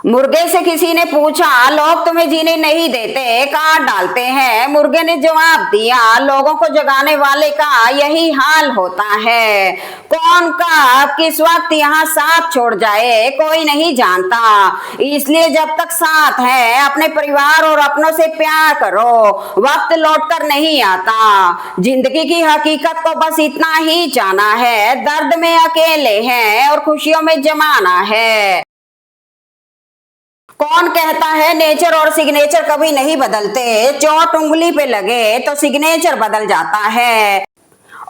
मुर्गे से किसी ने पूछा, लोग तुम्हें जीने नहीं देते, काट डालते हैं। मुर्गे ने जवाब दिया, लोगों को जगाने वाले का यही हाल होता है। कौन कब किस वक्त यहाँ साथ छोड़ जाए कोई नहीं जानता। इसलिए जब तक साथ है अपने परिवार और अपनों से प्यार करो, वक्त लौटकर नहीं आता। जिंदगी की हकीकत को बस इतना ही जाना है, दर्द में अकेले हैं और खुशियों में जमाना है। कौन कहता है नेचर और सिग्नेचर कभी नहीं बदलते? चोट उंगली पे लगे तो सिग्नेचर बदल जाता है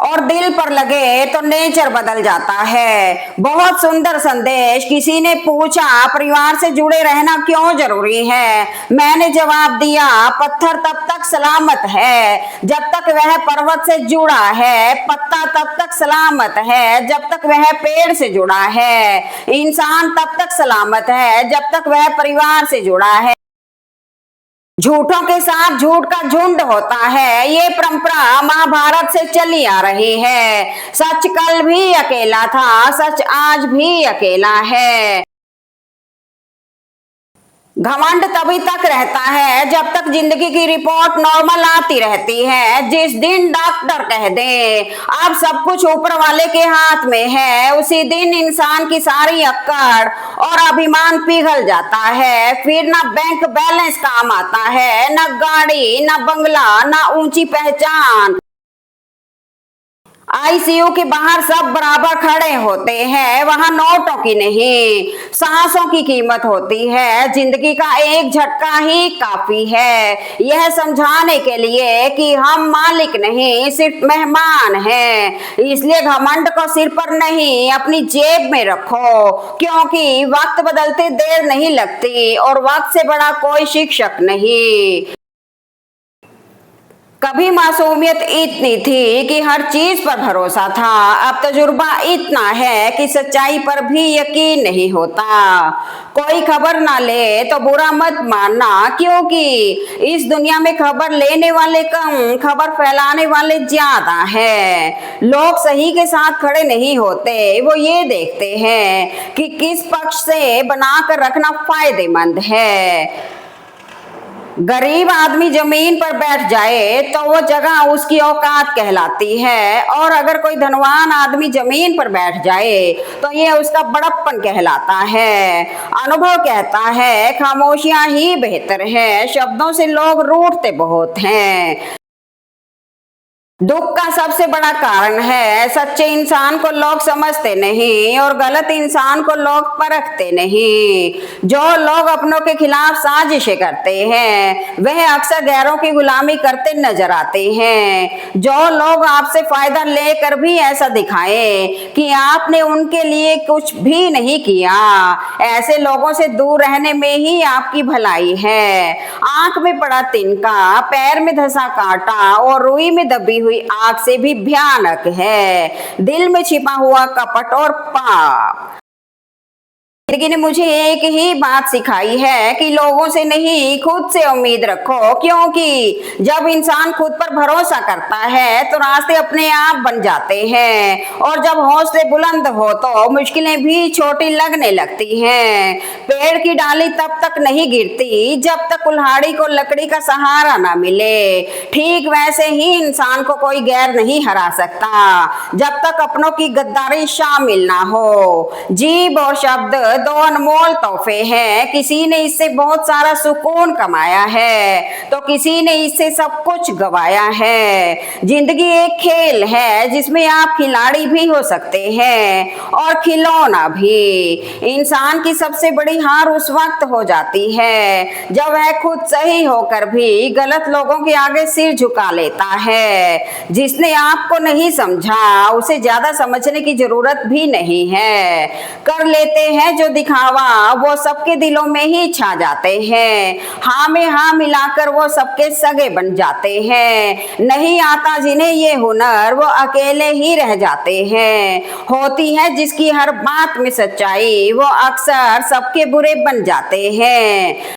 और दिल पर लगे तो नेचर बदल जाता है। बहुत सुंदर संदेश। किसी ने पूछा, परिवार से जुड़े रहना क्यों जरूरी है? मैंने जवाब दिया, पत्थर तब तक सलामत है जब तक वह पर्वत से जुड़ा है, पत्ता तब तक सलामत है जब तक वह पेड़ से जुड़ा है, इंसान तब तक सलामत है जब तक वह परिवार से जुड़ा है। झूठों के साथ झूठ का झुंड होता है, ये परंपरा महाभारत से चली आ रही है। सच कल भी अकेला था, सच आज भी अकेला है। घमंड तभी तक रहता है जब तक जिंदगी की रिपोर्ट नॉर्मल आती रहती है। जिस दिन डॉक्टर कह दे अब सब कुछ ऊपर वाले के हाथ में है, उसी दिन इंसान की सारी अक्कड़ और अभिमान पिघल जाता है। फिर ना बैंक बैलेंस काम आता है, ना गाड़ी, ना बंगला, ना ऊंची पहचान। आईसीयू के बाहर सब बराबर खड़े होते हैं, वहां नोटों की नहीं सांसों की कीमत होती है। जिंदगी का एक झटका ही काफी है यह समझाने के लिए कि हम मालिक नहीं सिर्फ मेहमान हैं। इसलिए घमंड को सिर पर नहीं अपनी जेब में रखो, क्योंकि वक्त बदलते देर नहीं लगती और वक्त से बड़ा कोई शिक्षक नहीं। कभी मासूमियत इतनी थी कि हर चीज पर भरोसा था, अब तजुर्बा इतना है कि सच्चाई पर भी यकीन नहीं होता। कोई खबर ना ले तो बुरा मत मानना, क्योंकि इस दुनिया में खबर लेने वाले कम, खबर फैलाने वाले ज्यादा हैं। लोग सही के साथ खड़े नहीं होते, वो ये देखते हैं कि किस पक्ष से बनाकर रखना फायदेमंद है। गरीब आदमी जमीन पर बैठ जाए तो वो जगह उसकी औकात कहलाती है, और अगर कोई धनवान आदमी जमीन पर बैठ जाए तो ये उसका बड़प्पन कहलाता है। अनुभव कहता है खामोशियां ही बेहतर है, शब्दों से लोग रूठते बहुत हैं। दुख का सबसे बड़ा कारण है सच्चे इंसान को लोग समझते नहीं और गलत इंसान को लोग परखते नहीं। जो लोग अपनों के खिलाफ साजिशें करते हैं वह अक्सर गैरों की गुलामी करते नजर आते हैं। जो लोग आपसे फायदा लेकर भी ऐसा दिखाएं कि आपने उनके लिए कुछ भी नहीं किया, ऐसे लोगों से दूर रहने में ही आपकी भलाई है। आंख में पड़ा तिनका, पैर में धंसा कांटा और रुई में दबी हुई आग से भी भयानक है दिल में छिपा हुआ कपट और पाप। जिंदगी ने मुझे एक ही बात सिखाई है कि लोगों से नहीं खुद से उम्मीद रखो, क्योंकि जब इंसान खुद पर भरोसा करता है तो रास्ते अपने आप बन जाते हैं, और जब हौसले बुलंद हो तो मुश्किलें भी छोटी लगने लगती हैं। पेड़ की डाली तब तक नहीं गिरती जब तक कुल्हाड़ी को लकड़ी का सहारा ना मिले। ठीक वैसे ही इंसान को कोई गैर नहीं हरा सकता जब तक अपनों की गद्दारी शामिल ना हो। जीभ और शब्द दो अनमोल तोहफे हैं, किसी ने इससे बहुत सारा सुकून कमाया है तो किसी ने इससे सब कुछ गवाया है। जिंदगी एक खेल है जिसमें आप खिलाड़ी भी हो सकते हैं और खिलौना भी। इंसान की सबसे बड़ी हार उस वक्त हो जाती है जब वह खुद सही होकर भी गलत लोगों के आगे सिर झुका लेता है। जिसने आपको नहीं समझा उसे ज्यादा समझने की जरूरत भी नहीं है। कर लेते हैं जो दिखावा वो सबके दिलों में ही छा जाते हैं। हाँ में हाँ मिलाकर वो सबके सगे बन जाते हैं। नहीं आता जिन्हें ये हुनर वो अकेले ही रह जाते हैं। होती है जिसकी हर बात में सच्चाई वो अक्सर सबके बुरे बन जाते हैं।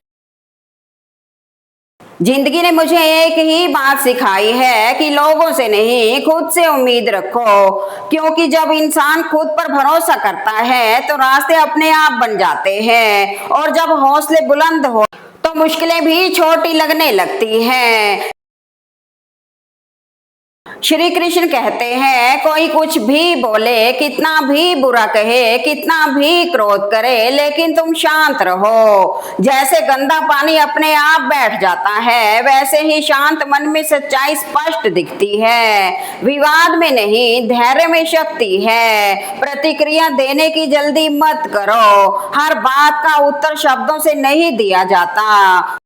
जिंदगी ने मुझे एक ही बात सिखाई है कि लोगों से नहीं खुद से उम्मीद रखो, क्योंकि जब इंसान खुद पर भरोसा करता है तो रास्ते अपने आप बन जाते हैं, और जब हौसले बुलंद हो तो मुश्किलें भी छोटी लगने लगती हैं। श्री कृष्ण कहते हैं, कोई कुछ भी बोले, कितना भी बुरा कहे, कितना भी क्रोध करे, लेकिन तुम शांत रहो। जैसे गंदा पानी अपने आप बैठ जाता है, वैसे ही शांत मन में सच्चाई स्पष्ट दिखती है। विवाद में नहीं, धैर्य में शक्ति है। प्रतिक्रिया देने की जल्दी मत करो। हर बात का उत्तर शब्दों से नहीं दिया जाता,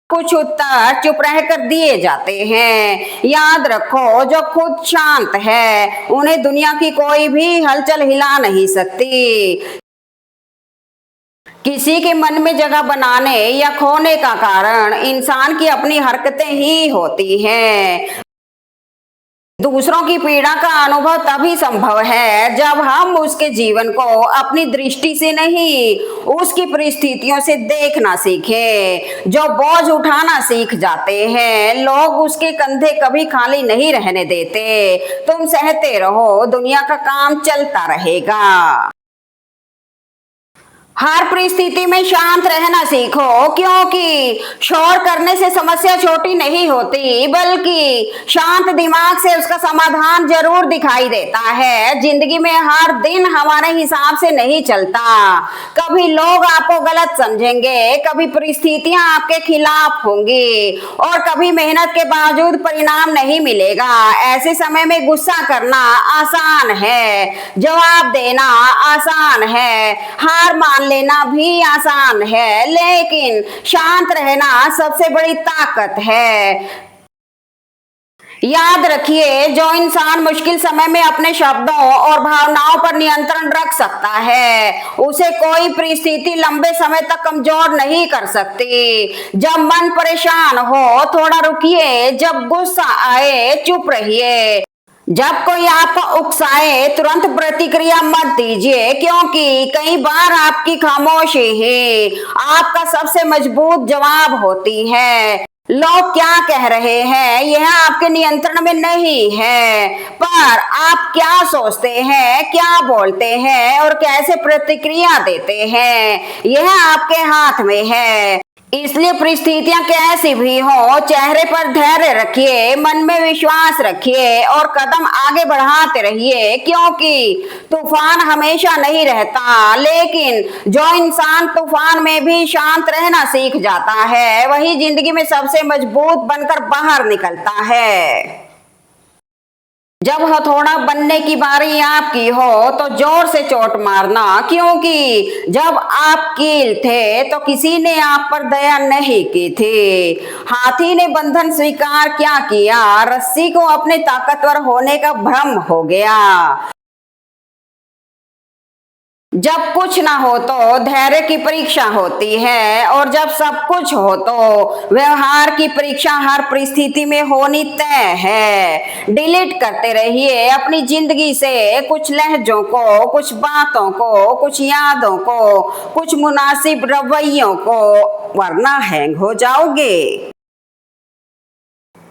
कुछ उत्तर चुप रहकर दिए जाते हैं। याद रखो, जो खुद शांत है उन्हें दुनिया की कोई भी हलचल हिला नहीं सकती। किसी के मन में जगह बनाने या खोने का कारण इंसान की अपनी हरकतें ही होती हैं। दूसरों की पीड़ा का अनुभव तभी संभव है जब हम उसके जीवन को अपनी दृष्टि से नहीं, उसकी परिस्थितियों से देखना सीखें। जो बोझ उठाना सीख जाते हैं, लोग उसके कंधे कभी खाली नहीं रहने देते। तुम सहते रहो, दुनिया का काम चलता रहेगा। हर परिस्थिति में शांत रहना सीखो, क्योंकि शोर करने से समस्या छोटी नहीं होती, बल्कि शांत दिमाग से उसका समाधान जरूर दिखाई देता है। जिंदगी में हर दिन हमारे हिसाब से नहीं चलता। कभी लोग आपको गलत समझेंगे, कभी परिस्थितियां आपके खिलाफ होंगी, और कभी मेहनत के बावजूद परिणाम नहीं मिलेगा। ऐसे समय में गुस्सा करना आसान है, जवाब देना आसान है, हार मान लेना भी आसान है, लेकिन शांत रहना सबसे बड़ी ताकत है। याद रखिए, जो इंसान मुश्किल समय में अपने शब्दों और भावनाओं पर नियंत्रण रख सकता है, उसे कोई परिस्थिति लंबे समय तक कमजोर नहीं कर सकती। जब मन परेशान हो, थोड़ा रुकिए। जब गुस्सा आए, चुप रहिए। जब कोई आपको उकसाए, तुरंत प्रतिक्रिया मत दीजिए, क्योंकि कई बार आपकी खामोशी ही आपका सबसे मजबूत जवाब होती है। लोग क्या कह रहे हैं यह आपके नियंत्रण में नहीं है, पर आप क्या सोचते हैं, क्या बोलते हैं और कैसे प्रतिक्रिया देते हैं, यह आपके हाथ में है। इसलिए परिस्थितियां कैसी भी हो, चेहरे पर धैर्य रखिए, मन में विश्वास रखिए और कदम आगे बढ़ाते रहिए, क्योंकि तूफान हमेशा नहीं रहता, लेकिन जो इंसान तूफान में भी शांत रहना सीख जाता है, वही जिंदगी में सबसे मजबूत बनकर बाहर निकलता है। जब हथौड़ा बनने की बारी आपकी हो तो जोर से चोट मारना, क्योंकि जब आप कील थे तो किसी ने आप पर दया नहीं की थी। हाथी ने बंधन स्वीकार क्या किया, रस्सी को अपने ताकतवर होने का भ्रम हो गया। जब कुछ ना हो तो धैर्य की परीक्षा होती है, और जब सब कुछ हो तो व्यवहार की परीक्षा हर परिस्थिति में होनी तय है। डिलीट करते रहिए अपनी जिंदगी से कुछ लहजों को, कुछ बातों को, कुछ यादों को, कुछ मुनासिब रवैयों को, वरना हैंग हो जाओगे।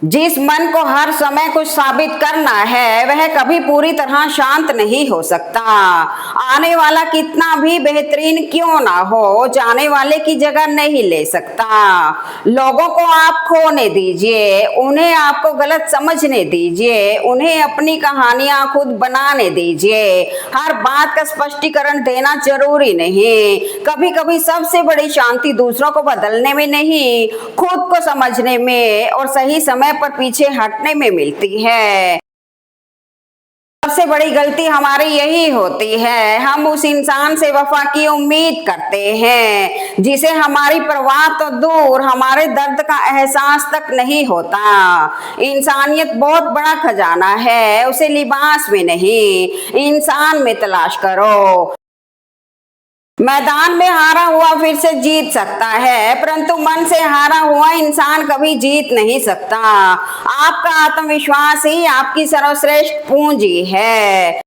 जिस मन को हर समय कुछ साबित करना है, वह कभी पूरी तरह शांत नहीं हो सकता। आने वाला कितना भी बेहतरीन क्यों ना हो, जाने वाले की जगह नहीं ले सकता। लोगों को आप खोने दीजिए, उन्हें आपको गलत समझने दीजिए, उन्हें अपनी कहानियां खुद बनाने दीजिए। हर बात का स्पष्टीकरण देना जरूरी नहीं। कभी कभी सबसे बड़ी शांति दूसरों को बदलने में नहीं, खुद को समझने में और सही समय पर पीछे हटने में मिलती है। सबसे बड़ी गलती हमारी यही होती है, हम उस इंसान से वफा की उम्मीद करते हैं जिसे हमारी परवाह तो दूर, हमारे दर्द का एहसास तक नहीं होता। इंसानियत बहुत बड़ा खजाना है, उसे लिबास में नहीं, इंसान में तलाश करो। मैदान में हारा हुआ फिर से जीत सकता है, परंतु मन से हारा हुआ इंसान कभी जीत नहीं सकता। आपका आत्मविश्वास ही आपकी सर्वश्रेष्ठ पूंजी है।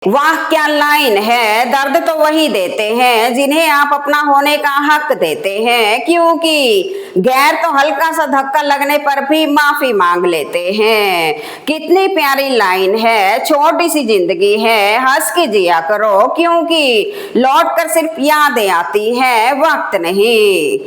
वाह क्या लाइन है। दर्द तो वही देते हैं जिन्हें आप अपना होने का हक देते हैं, क्योंकि गैर तो हल्का सा धक्का लगने पर भी माफी मांग लेते हैं। कितनी प्यारी लाइन है। छोटी सी जिंदगी है, हंस के जिया करो, क्योंकि लौट कर सिर्फ यादें आती हैं, वक्त नहीं।